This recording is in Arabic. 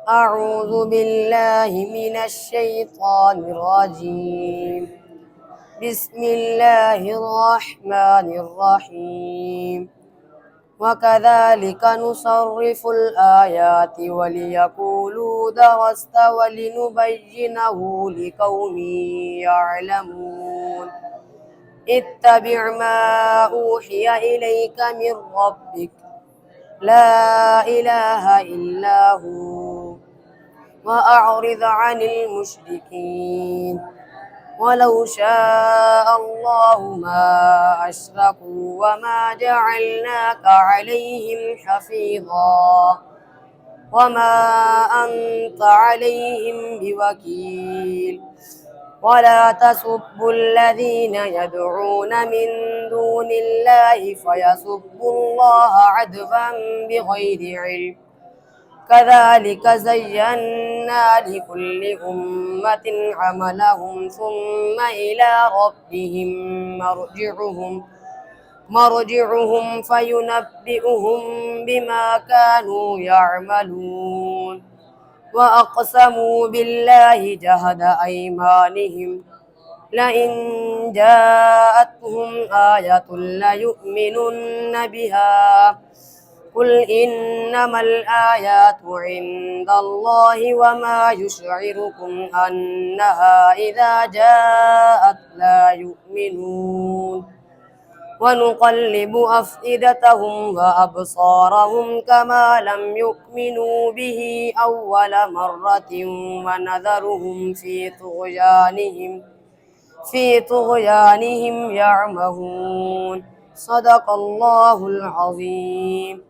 أعوذ بالله من الشيطان الرجيم. بسم الله الرحمن الرحيم. وكذلك نصرف الآيات وليقولوا درست ولنبينه لقوم يعلمون. اتبع ما أوحي إليك من ربك لا إله إلا هو وأعرض عن المشركين ولو شاء الله ما أشركوا وما جعلناك عليهم حفيظا وما أنت عليهم بوكيل. ولا تسبوا الذين يدعون من دون الله فيسبوا الله عدوا بغير علم. كذلك زينا لكل أمة عملهم ثم إلى ربهم مرجعهم فينبئهم بما كانوا يعملون. وأقسموا بالله جهد أيمانهم لئن جاءتهم آية ليؤمنن بها قل إنما الآيات عند الله وما يشعركم أنها إذا جاءت لا يؤمنون. ونقلب أفئدتهم وأبصارهم كما لم يؤمنوا به أول مرة ونذرهم في طغيانهم يعمهون. صدق الله العظيم.